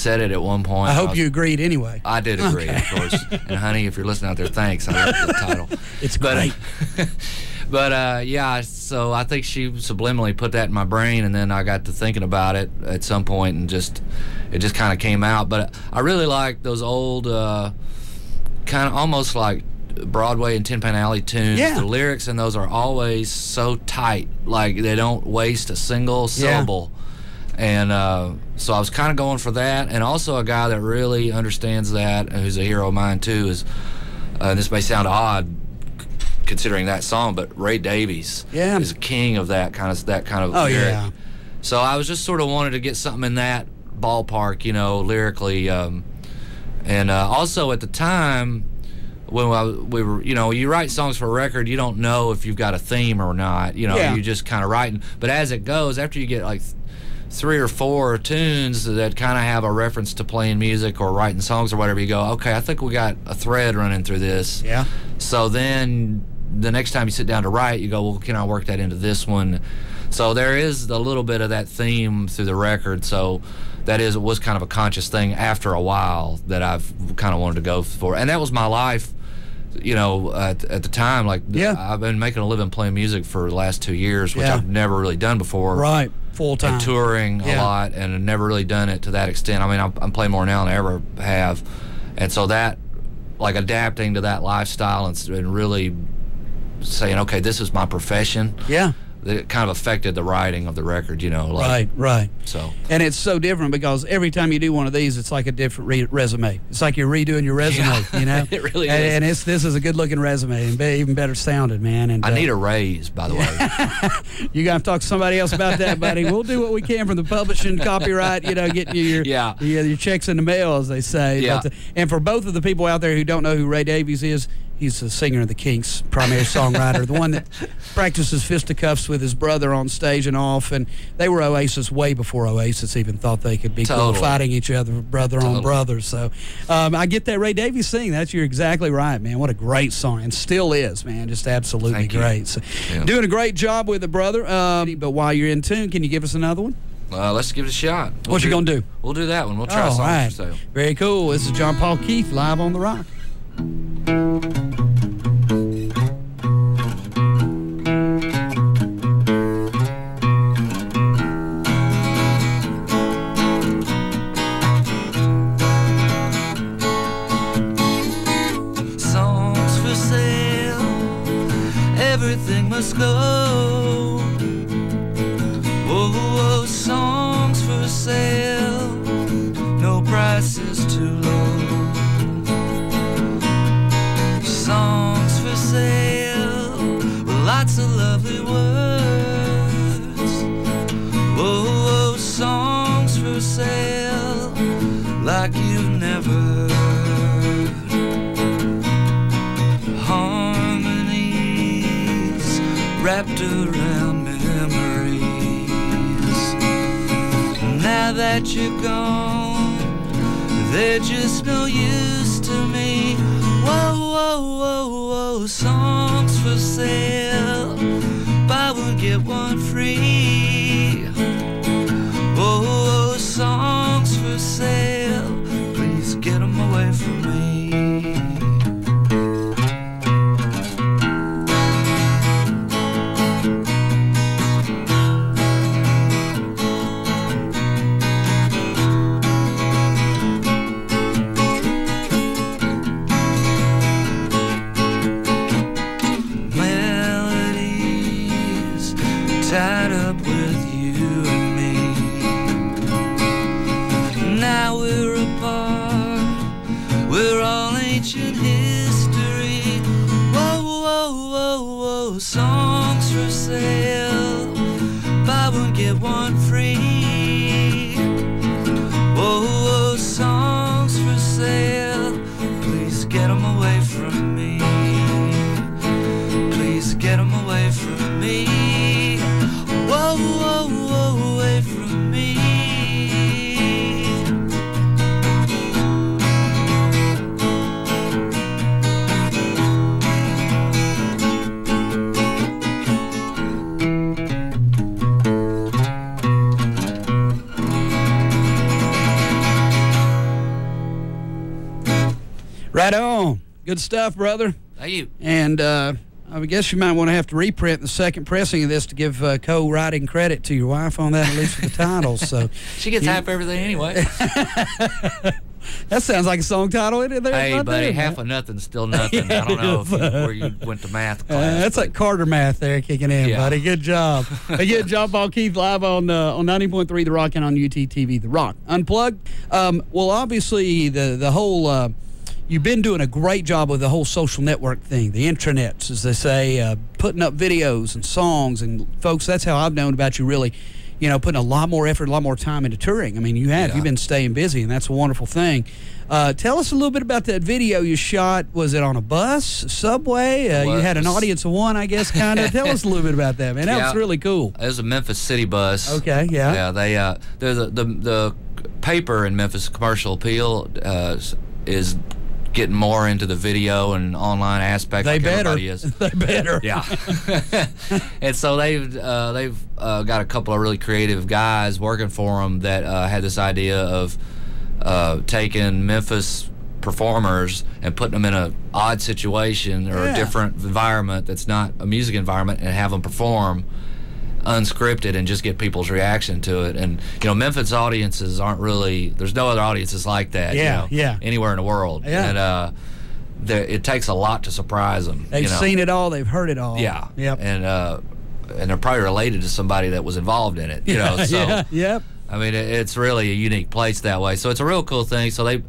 said it at one point. I hope you agreed anyway. I did agree, of course. And honey, if you're listening out there, thanks. I love the title. It's great. But yeah, so I think she subliminally put that in my brain, and then I got to thinking about it at some point, and it just kind of came out. But I really like those old, kind of almost like Broadway and Tin Pan Alley tunes. Yeah. The lyrics in those are always so tight, like they don't waste a single syllable. And so I was kind of going for that, and also a guy that really understands that, who's a hero of mine too, is this may sound odd considering that song, but Ray Davies is a king of that kind of lyric. Yeah. So I was just sort of wanted to get something in that ballpark, lyrically, and also at the time when we were, you write songs for a record, you don't know if you've got a theme or not. You just kind of writing. But as it goes, after you get like 3 or 4 tunes that kind of have a reference to playing music or writing songs or whatever, you go, okay, I think we got a thread running through this. Yeah. So then the next time you sit down to write, you go, well, can I work that into this one? So there is a little bit of that theme through the record. So it was kind of a conscious thing after a while that I've kind of wanted to go for. And that was my life, at the time. Like, I've been making a living playing music for the last 2 years, which I've never really done before. Right. Full time. And touring a lot, and I've never really done it to that extent. I mean, I'm playing more now than I ever have. And so that, like, adapting to that lifestyle and really saying, okay, this is my profession. Yeah. It kind of affected the writing of the record, Right. So. And it's so different because every time you do one of these, it's like a different resume. It's like you're redoing your resume, It really is. And this is a good-looking resume and even better sounded, man. And I need a raise, by the way. You got to talk to somebody else about that, buddy. We'll do what we can from the publishing, copyright, getting you your checks in the mail, as they say. Yeah. And for both of the people out there who don't know who Ray Davies is, he's the singer of the Kinks, primary songwriter, the one that practices fisticuffs with his brother on stage and off. And they were Oasis way before Oasis even thought they could be cool, fighting each other, brother on brother. So I get that Ray Davies thing. You're exactly right, man. What a great song, and still is, man. Just absolutely great. So, doing a great job with it, brother. But while you're in tune, can you give us another one? Let's give it a shot. What you going to do? We'll do that one. We'll try Songs for Sale. Very cool. This is John Paul Keith live on The Rock. Songs for sale, everything must go. Oh, songs for sale, no price is too low. Songs for sale, with lots of lovely words. Oh, songs for sale, like you've never heard. Harmonies wrapped around memories. Now that you're gone, they're just no use to me. Whoa, whoa, whoa, whoa, songs for sale, buy one, get one free. Whoa, songs for sale, please get them away from me. Tied up with Right on. Good stuff, brother. Thank you. And I guess you might want to have to reprint the second pressing of this to give co-writing credit to your wife on that, at least for the titles. So she gets half everything anyway. That sounds like a song title. Hey, buddy, half of nothing's still nothing. Yeah, I don't know where you went to math class. That's like Carter math there kicking in, buddy. Good job. Again, John Paul Keith live on 90.3 The Rock and on UTTV The Rock. Unplugged. Well, obviously, the whole... you've been doing a great job with the whole social network thing, the intranets, as they say, putting up videos and songs. And, folks, that's how I've known about you, really, putting a lot more effort, a lot more time into touring. I mean, you've been staying busy, and that's a wonderful thing. Tell us a little bit about that video you shot. Was it on a bus, subway? You had an audience of one, I guess, kind of. Tell us a little bit about that, man. That was really cool. It was a Memphis City bus. Okay, yeah. Yeah, they're the paper in Memphis, Commercial Appeal, is getting more into the video and online aspect. Everybody is. They better. Yeah. And so they've got a couple of really creative guys working for them that had this idea of taking Memphis performers and putting them in an odd situation or a different environment that's not a music environment and have them perform unscripted and just get people's reaction to it. And Memphis audiences aren't really, there's no other audiences like that anywhere in the world. And it takes a lot to surprise them. They've seen it all, they've heard it all. And they're probably related to somebody that was involved in it. I mean, it's really a unique place that way. So it's a real cool thing. So like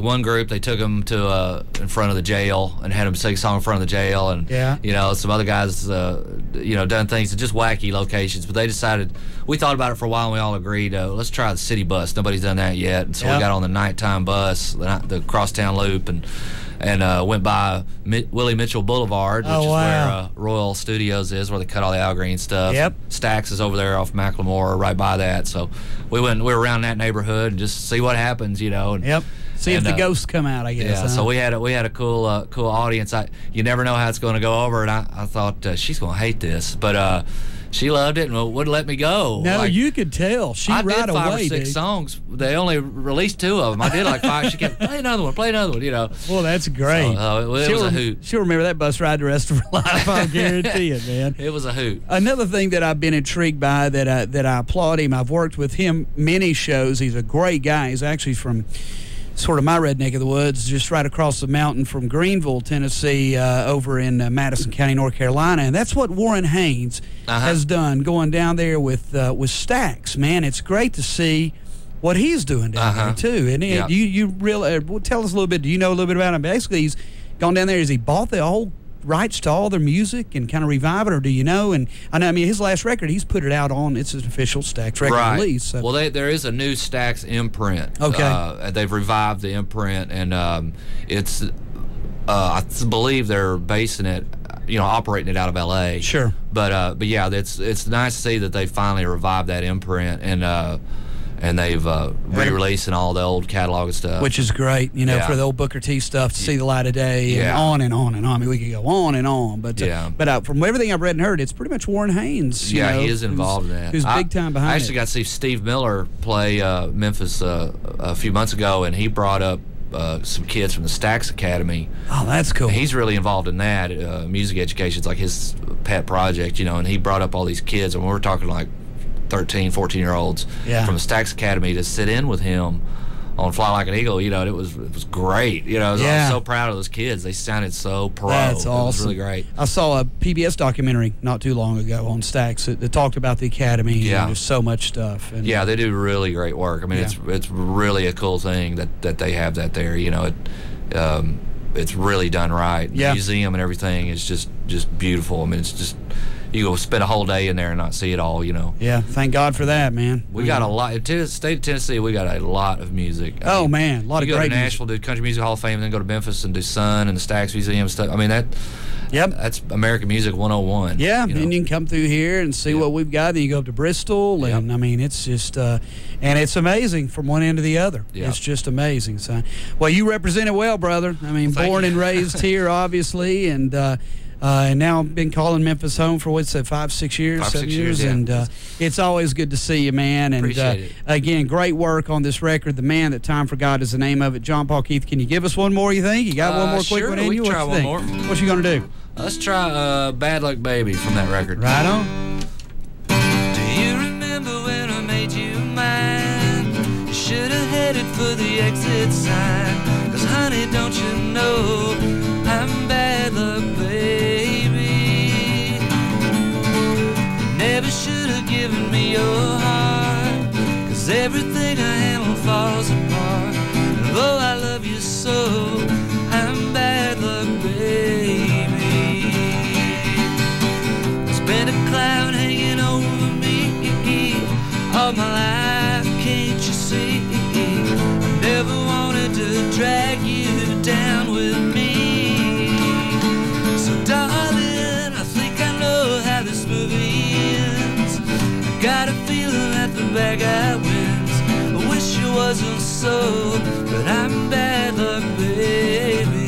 one group, they took them to in front of the jail and had them sing a song in front of the jail, and some other guys, done things at just wacky locations. But they decided, we thought about it for a while, and we all agreed, let's try the city bus. Nobody's done that yet, and so we got on the nighttime bus, the crosstown loop, and went by Willie Mitchell Boulevard, which is where Royal Studios is, where they cut all the Al Green stuff. Stax is over there off McLemore, right by that. So we were around that neighborhood and just see what happens, And, see if the ghosts come out, I guess. Yeah. So we had a cool audience. You never know how it's going to go over, and I thought she's going to hate this, but. She loved it and wouldn't let me go. No, you could tell. I did 5 or 6 songs. They only released 2 of them. I did like 5. She kept, play another one. Well, that's great. So, it was a hoot. She'll remember that bus ride the rest of her life, I guarantee it, man. It was a hoot. Another thing that I've been intrigued by that I applaud him, I've worked with him many shows. He's a great guy. He's actually from sort of my red neck of the woods, just right across the mountain from Greenville, Tennessee, over in Madison County, North Carolina. And that's what Warren Haynes has done, going down there with Stax. Man, it's great to see what he's doing down there, too. And you really tell us a little bit. Do you know a little bit about him? Basically, he's gone down there. Has he bought the whole rights to all their music and kind of revive it, or do you know? And I mean, his last record, he's put it out on, it's an official Stax record release. So. Well, there is a new Stax imprint. Okay. They've revived the imprint, and it's I believe they're basing it, operating it out of L.A. Sure. But yeah, it's nice to see that they finally revived that imprint, and they've re-releasing all the old catalog and stuff. Which is great, for the old Booker T stuff to see the light of day, and on and on and on. I mean, we could go on and on, but from everything I've read and heard, it's pretty much Warren Haynes. He is involved in that. Who's big time behind it. I actually got to see Steve Miller play Memphis a few months ago, and he brought up some kids from the Stax Academy. Oh, that's cool. He's really involved in that. Music education's like his pet project, and he brought up all these kids, and we're talking like 13, 14-year-olds from the Stax Academy to sit in with him on Fly Like an Eagle. It was great. I was so proud of those kids. They sounded so pro. That's awesome. It was really great. I saw a PBS documentary not too long ago on Stax that talked about the Academy. And there's so much stuff. And, they do really great work. I mean, it's really a cool thing that they have that there. It's really done right. The museum and everything is just beautiful. I mean, it's just, you go spend a whole day in there and not see it all, Yeah, thank God for that, man. We got a lot. In the state of Tennessee, we got a lot of music. I mean, man, a lot of great music. You go to Nashville, do Country Music Hall of Fame, and then go to Memphis and do Sun and the Stax Museum and stuff. I mean, that's American Music 101. Yeah, and you can come through here and see what we've got. Then you go up to Bristol, and I mean, it's just, and it's amazing from one end to the other. It's just amazing, son. Well, you represent it well, brother. I mean, born and raised here, obviously, and and now I've been calling Memphis home for, what's that, 5, 6 years? 5, 7 6 years. yeah. And it's always good to see you, man. And Appreciate it. Again, great work on this record. The Man That Time Forgot is the name of it. John Paul Keith, can you give us one more, you think? You got one more quick sure, one in we you? can try What you one think? more. What you going to do? Let's try Bad Luck Baby from that record. Right on. Do you remember when I made you mine? You should have headed for the exit sign. 'Cause honey, don't you know I'm bad luck, baby. You never should have given me your heart. 'Cause everything I handle falls apart. And though I love you so, I'm bad luck, baby. There's been a cloud hanging over me all my life, can't you see? I never wanted to drag you down with me. So darling, I think I know how this movie ends. I got a feeling that the bad guy wins. I wish it wasn't so, but I'm bad luck, baby.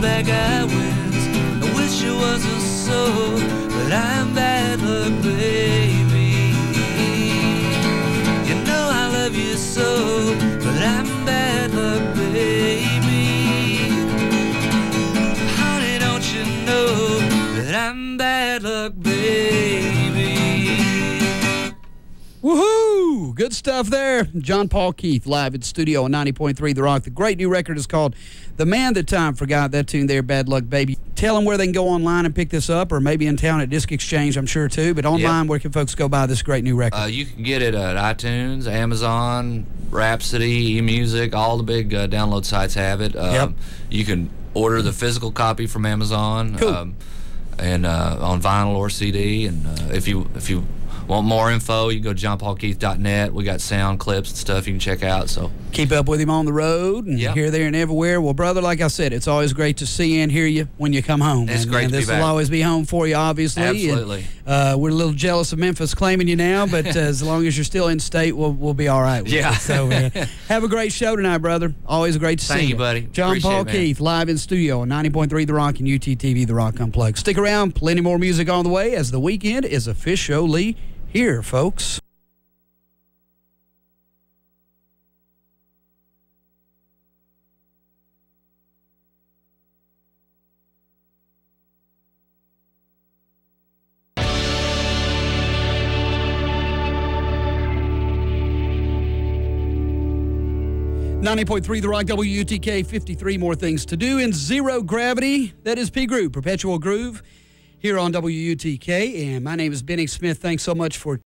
Bad guy wins. I wish it wasn't so, but I'm bad luck, baby. You know I love you so, but I'm bad luck, baby. Honey, don't you know that I'm bad luck, baby? Woohoo! Good stuff there. John Paul Keith live in studio on 90.3 The Rock. The great new record is called The Man That Time Forgot. That tune there, Bad Luck Baby. Tell them where they can go online and pick this up, or maybe in town at Disc Exchange, I'm sure, too. But online, where can folks go buy this great new record? You can get it at iTunes, Amazon, Rhapsody, eMusic. All the big download sites have it. You can order the physical copy from Amazon. Cool. And on vinyl or CD. And if you want more info, you can go to johnpaulkeith.net. We got sound clips and stuff you can check out. So keep up with him on the road and here, there, and everywhere. Well, brother, like I said, it's always great to see and hear you when you come home. It's great to be back. This will always be home for you, obviously. Absolutely. And, we're a little jealous of Memphis claiming you now, but as long as you're still in state, we'll be all right with it. So have a great show tonight, brother. Always great to see you. Thank you, buddy. John Paul Keith, live in studio on 90.3 The Rock and UTTV The Rock Unplugged. Stick around. Plenty more music on the way as the weekend is officially here, folks. .3 The Rock, WUTK, 53 more things to do in zero gravity. That is P Groove, Perpetual Groove, here on WUTK. And my name is Benny Smith. Thanks so much for